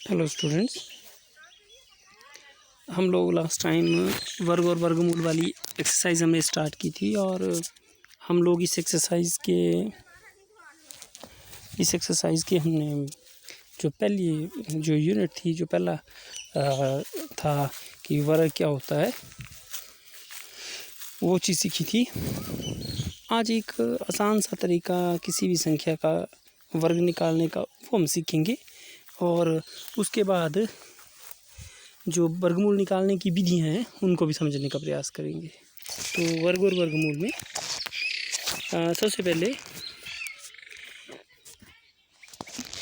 Hello students, हम लोग last time वर्ग और वर्गमूल वाली एक्सरसाइज हमने स्टार्ट की थी और हम लोग इस एक्सरसाइज के हमने जो पहली जो यूनिट थी, जो पहला था कि वर्ग क्या होता है, वो चीज़ सीखी थी। आज एक आसान सा तरीका किसी भी संख्या का वर्ग निकालने का वो हम सीखेंगे और उसके बाद जो वर्गमूल निकालने की विधियाँ हैं उनको भी समझने का प्रयास करेंगे। तो वर्ग और वर्गमूल में सबसे पहले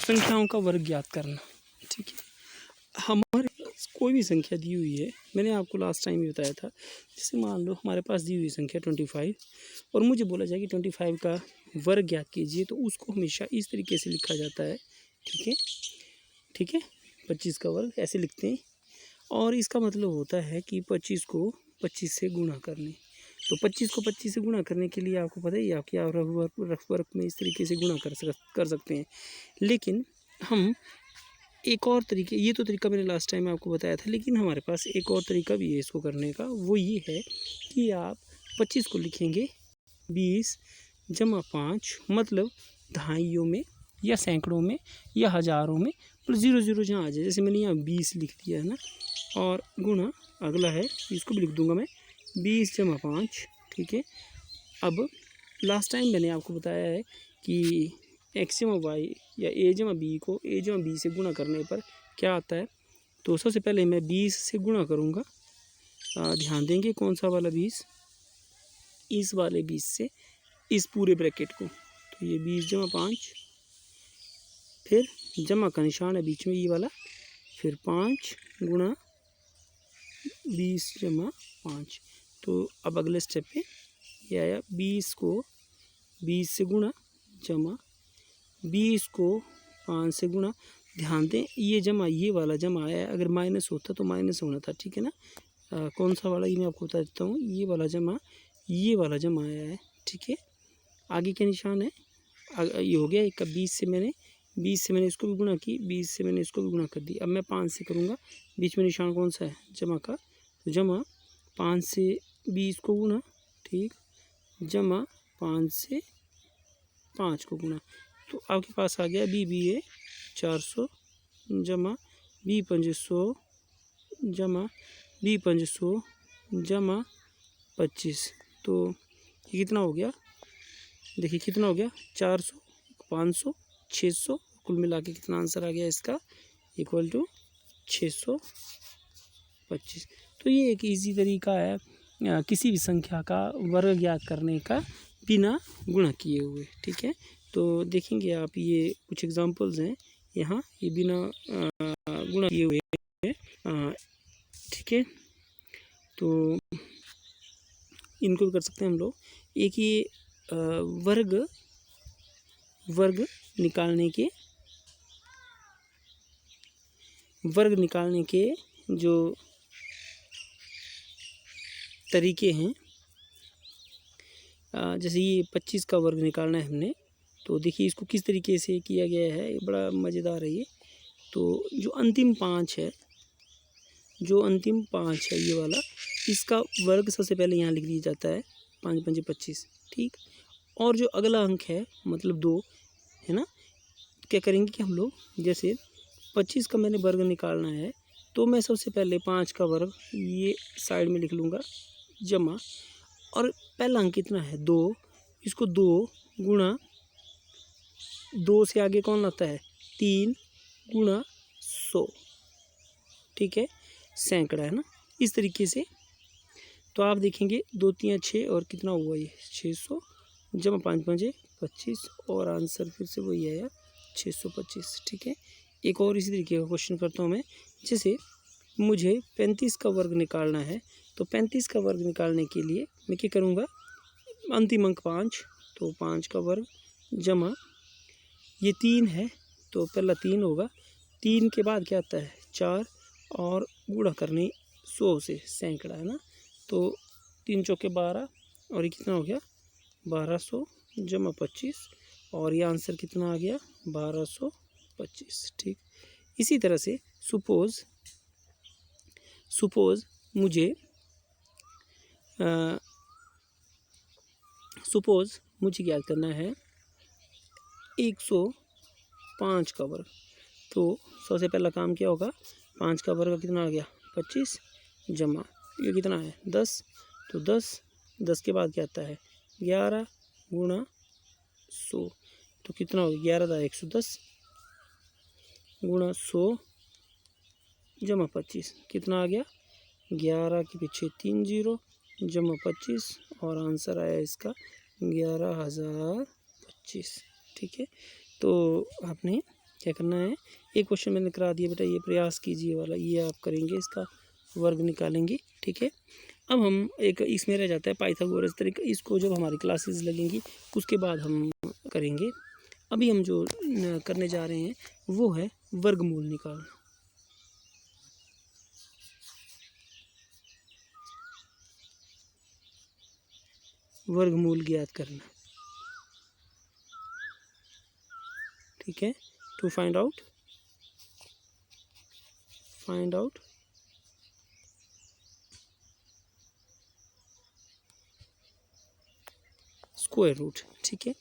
संख्याओं का वर्ग ज्ञात करना। ठीक है, हमारे पास कोई भी संख्या दी हुई है, मैंने आपको लास्ट टाइम भी बताया था। जैसे मान लो हमारे पास दी हुई संख्या 25 और मुझे बोला जाए कि 25 का वर्ग ज्ञात कीजिए, तो उसको हमेशा इस तरीके से लिखा जाता है। ठीक है, 25 का वर्ग ऐसे लिखते हैं और इसका मतलब होता है कि 25 को 25 से गुणा करने। तो 25 को 25 से गुणा करने के लिए आपको पता ही है कि आप रफ वर्क में इस तरीके से गुणा कर सकते हैं। लेकिन हम एक और तरीके, ये तो तरीका मैंने लास्ट टाइम आपको बताया था, लेकिन हमारे पास एक और तरीका भी है इसको करने का। वो ये है कि आप 25 को लिखेंगे 20 जमा 5, मतलब दहाइयों में या सैकड़ों में या हज़ारों में, प्लस 0 जहाँ आ जाए। जैसे मैंने यहाँ 20 लिख दिया है ना, और गुणा अगला है, इसको भी लिख दूंगा मैं 20 जमा 5। ठीक है, अब लास्ट टाइम मैंने आपको बताया है कि एक्स जमा वाई या ए जमा बी को ए जमा बी से गुणा करने पर क्या आता है। तो सबसे पहले मैं 20 से गुणा करूँगा। ध्यान देंगे कौन सा वाला 20, इस वाले 20 से इस पूरे ब्रैकेट को। तो ये 20 जमा 5, फिर जमा का निशान है बीच में ये वाला, फिर 5 गुणा 20 जमा 5। तो अब अगले स्टेप पे ये आया 20 को 20 से गुणा जमा 20 को 5 से गुणा। ध्यान दें ये जमा, ये वाला जमा आया है, अगर माइनस होता तो माइनस होना था। ठीक है ना, कौन सा वाला, ये मैं आपको बता देता हूँ। ये वाला जमा आया है। ठीक है, आगे के निशान है, ये हो गया एक। 20 से मैंने इसको भी गुणा की, 20 से मैंने इसको भी गुणा कर दी। अब मैं 5 से करूँगा, बीच में निशान कौन सा है, जमा का। तो जमा 5 से 20 को गुणा, ठीक, जमा 5 से 5 को गुणा। तो आपके पास आ गया बी ए 400 जमा बी 500 जमा बी 500 जमा 25। तो ये कितना हो गया, देखिए कितना हो गया, 400 500 600, कुल मिला के कितना आंसर आ गया इसका, इक्वल टू 625। तो ये एक इजी तरीका है किसी भी संख्या का वर्ग ज्ञात करने का बिना गुणा किए हुए। ठीक है, तो देखेंगे आप, ये कुछ एग्जांपल्स हैं यहाँ, ये बिना गुणा किए हुए हैं। ठीक है, तो इनको भी कर सकते हैं हम लोग। एक ये वर्ग निकालने के जो तरीके हैं, जैसे ये 25 का वर्ग निकालना है हमने, तो देखिए इसको किस तरीके से किया गया है, बड़ा मज़ेदार है ये। तो जो अंतिम 5 है, ये वाला, इसका वर्ग सबसे पहले यहाँ लिख दिया जाता है, 5 5 25। ठीक, और जो अगला अंक है मतलब 2 है ना, क्या करेंगे कि हम लोग, जैसे 25 का मैंने वर्ग निकालना है, तो मैं सबसे पहले 5 का वर्ग ये साइड में लिख लूँगा, जमा, और पहला अंक कितना है 2, इसको 2 गुणा 2 से आगे कौन आता है 3 गुणा 100। ठीक है, सैकड़ा है ना, इस तरीके से। तो आप देखेंगे 2 3 6 और कितना हुआ ये 600 जमा 5 5 25, और आंसर फिर से वही आया 625। ठीक है, एक और इसी तरीके का क्वेश्चन करता हूँ मैं। जैसे मुझे 35 का वर्ग निकालना है, तो 35 का वर्ग निकालने के लिए मैं क्या करूँगा, अंतिम अंक 5, तो 5 का वर्ग जमा ये 3 है, तो पहला 3 होगा, 3 के बाद क्या आता है 4, और गुणा करने 100 से, सैकड़ा है ना। तो 3 चौके 12, और ये कितना हो गया 1200 जमा 25, और ये आंसर कितना आ गया 1225। ठीक, इसी तरह से सपोज मुझे याद करना है 105 का वर्ग। तो सबसे पहला काम क्या होगा, 5 का वर्ग कितना आ गया 25 जमा ये कितना है 10, तो 10 के बाद क्या आता है 11 गुणा 100, तो कितना हो गया 11 था 110 गुणा 100 जमा 25 कितना आ गया 11 के पीछे 3 0 जमा 25 और आंसर आया इसका 11,025। ठीक है, तो आपने क्या करना है, एक क्वेश्चन मैंने करा दिया बेटा, ये प्रयास कीजिए वाला ये आप करेंगे, इसका वर्ग निकालेंगे। ठीक है, अब हम एक इसमें रह जाता है पाइथागोरस तरीका, इसको जब हमारी क्लासेस लगेंगी उसके बाद हम करेंगे। अभी हम जो करने जा रहे हैं वो है वर्गमूल निकालना। वर्गमूल ज्ञात करना। ठीक है, to find out square root. ठीक है,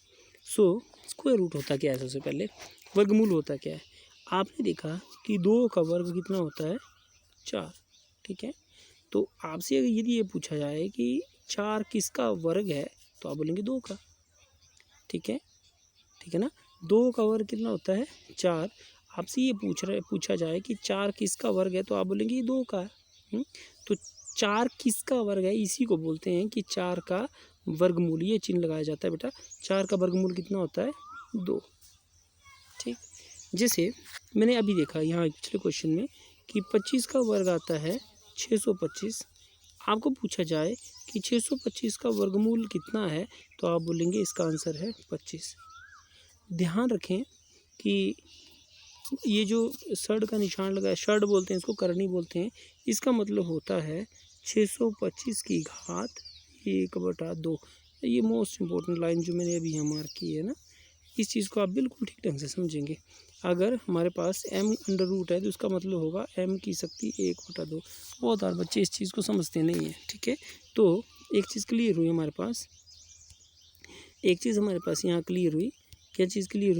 सो स्क्वायर रूट होता क्या है, सबसे पहले वर्गमूल होता क्या है। आपने देखा कि 2 का वर्ग कितना होता है 4। ठीक है, तो आपसे यदि ये पूछा जाए कि 4 किसका वर्ग है तो आप बोलेंगे 2 का। ठीक है ना, 2 का वर्ग कितना होता है 4। आपसे ये पूछा जाए कि 4 किसका वर्ग है तो आप बोलेंगे ये 2 का है। तो 4 किसका वर्ग है इसी को बोलते हैं कि 4 का वर्गमूल, ये चिन्ह लगाया जाता है बेटा। 4 का वर्गमूल कितना होता है 2। ठीक, जैसे मैंने अभी देखा यहाँ पिछले क्वेश्चन में कि 25 का वर्ग आता है 625। आपको पूछा जाए कि 625 का वर्गमूल कितना है तो आप बोलेंगे इसका आंसर है 25। ध्यान रखें कि ये जो शड का निशान लगा है, शड बोलते हैं इसको, करनी बोलते हैं, इसका मतलब होता है 625 की घात 1/2। ये मोस्ट इम्पोर्टेंट लाइन जो मैंने अभी यहाँ मार्क की है ना, इस चीज़ को आप बिल्कुल ठीक ढंग से समझेंगे। अगर हमारे पास m अंडर रूट है तो इसका मतलब होगा m की शक्ति 1/2। बहुत सारे बच्चे इस चीज़ को समझते नहीं हैं। ठीक है, तो एक चीज़ क्लियर हुई हमारे पास, यहाँ क्लियर हुई। क्या चीज़ क्लियर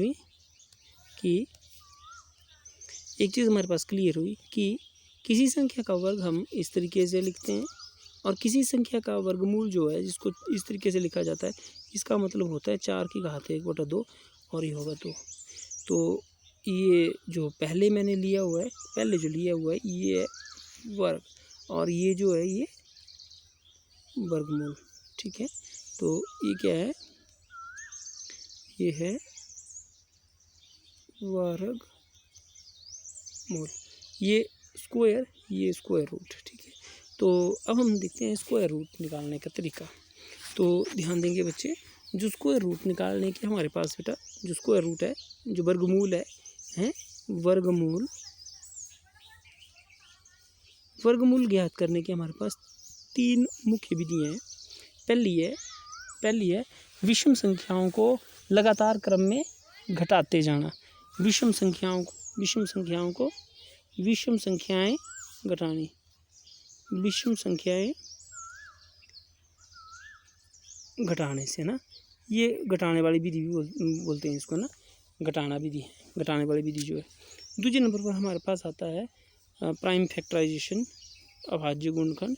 हुई कि किसी संख्या का वर्ग हम इस तरीके से लिखते हैं और किसी संख्या का वर्गमूल जो है जिसको इस तरीके से लिखा जाता है, इसका मतलब होता है 4 की घात 1/2 और ये होगा 2। तो ये जो पहले मैंने लिया हुआ है, ये वर्ग और ये जो है ये वर्गमूल। ठीक है, तो ये क्या है, ये है वर्गमूल, ये स्क्वायर रूट। ठीक है, तो अब हम देखते हैं स्क्वायर रूट निकालने का तरीका। तो ध्यान देंगे बच्चे, जो स्क्वायर रूट निकालने के हमारे पास बेटा जो स्क्वायर रूट है, जो वर्गमूल है वर्गमूल ज्ञात करने के हमारे पास 3 मुख्य विधियाँ हैं। पहली है विषम संख्याओं को लगातार क्रम में घटाते जाना। विषम संख्याएं घटानी, विषम संख्याएं घटाने से ना, ये घटाने वाली विधि भी बोलते हैं इसको ना, घटाने वाली विधि जो है। दूसरे नंबर पर हमारे पास आता है प्राइम फैक्टराइजेशन, अभाज्य गुणनखंड।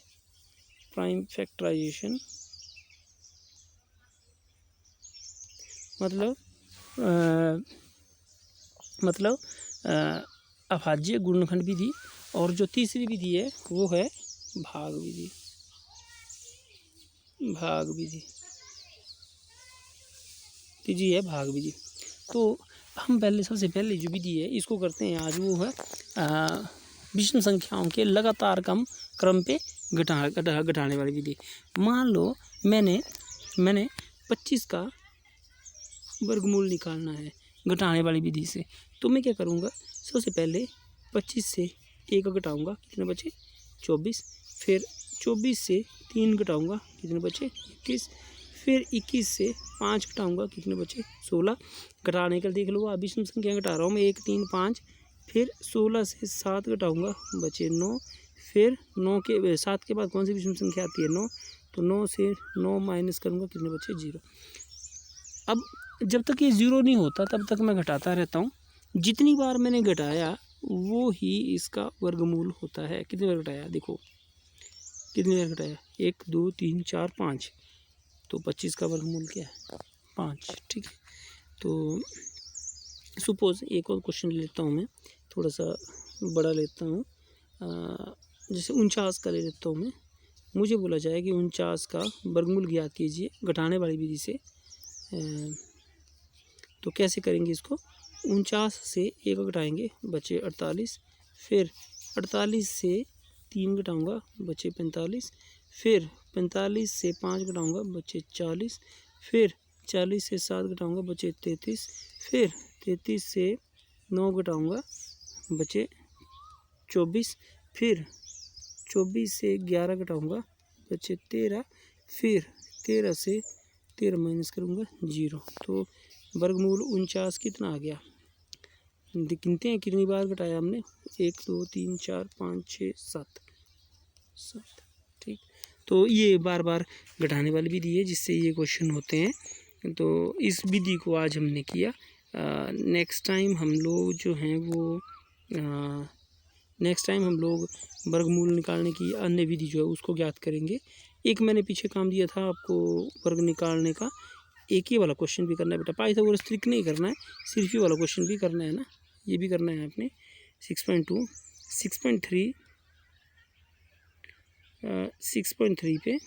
प्राइम फैक्टराइजेशन मतलब अभाज्य गुणनखंड विधि। और जो तीसरी विधि है वो है भाग विधि। भाग विधि। तो हम सबसे पहले जो विधि है इसको करते हैं आज, वो है विषम संख्याओं के लगातार क्रम पे घटाने वाली विधि। मान लो मैंने 25 का वर्गमूल निकालना है घटाने वाली विधि से, तो मैं क्या करूँगा, सबसे पहले 25 से 1 घटाऊँगा, कितने बचे 24। फिर 24 से 3 घटाऊँगा, कितने बचे 21। फिर 21 से 5 घटाऊँगा, कितने बचे 16। घटाने का देख लो, अब विषम संख्या घटा रहा हूँ मैं 1 3 5। फिर 16 से 7 घटाऊँगा बचे 9, फिर 9 के 7 के बाद कौन सी विषम संख्या आती है 9, तो 9 से 9 माइनस करूँगा, कितने बचे 0। अब जब तक ये 0 नहीं होता तब तक मैं घटाता रहता हूँ। जितनी बार मैंने घटाया वो ही इसका वर्गमूल होता है। कितनी बार घटाया देखो, कितनी बार घटाया 1 2 3 4 5, तो 25 का वर्गमूल क्या है 5। ठीक है, तो सपोज एक और क्वेश्चन लेता हूँ मैं, थोड़ा सा बड़ा लेता हूँ, जैसे 49 का ले लेता हूँ मैं। मुझे बोला जाए कि 49 का वर्गमूल ज्ञात कीजिए घटाने वाली विधि से। तो कैसे करेंगे इसको, 49 से 1 घटाएंगे बचे 48, फिर 48 से 3 घटाऊँगा बचे 45, फिर 45 से 5 घटाऊँगा बचे 40, फिर 40 से 7 घटाऊँगा बचे 33, फिर 33 से 9 घटाऊँगा बचे 24, फिर 24 से 11 घटाऊँगा बचे 13, फिर 13 से 13 माइनस करूँगा 0। तो वर्गमूल 49 कितना आ गया, गिनते हैं कितनी बार घटाया हमने, 1 2 3 4 5 6 7। ठीक, तो ये बार बार घटाने वाली विधि है जिससे ये क्वेश्चन होते हैं। तो इस विधि को आज हमने किया। नेक्स्ट टाइम हम लोग जो हैं वो वर्गमूल निकालने की अन्य विधि जो है उसको ज्ञात करेंगे। एक मैंने पीछे काम दिया था आपको वर्ग निकालने का, एक ही वाला क्वेश्चन भी करना है बेटा, पाइथागोरस ट्रिक नहीं करना है, सिर्फ ही वाला क्वेश्चन भी करना है ना, ये भी करना है आपने। 6.2 6.3 6.3 पे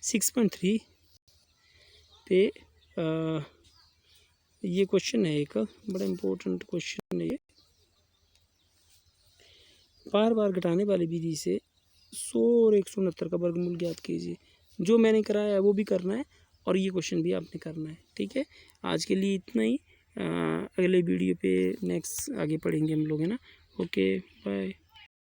6.3 पे ये क्वेश्चन है, एक बड़ा इम्पोर्टेंट क्वेश्चन है ये। बार बार घटाने वाली विधि से 100 और 169 का वर्गमूल ज्ञात कीजिए। जो मैंने कराया है वो भी करना है और ये क्वेश्चन भी आपने करना है। ठीक है, आज के लिए इतना ही। अगले वीडियो पे नेक्स्ट आगे पढ़ेंगे हम लोग, है ना। Okay, bye.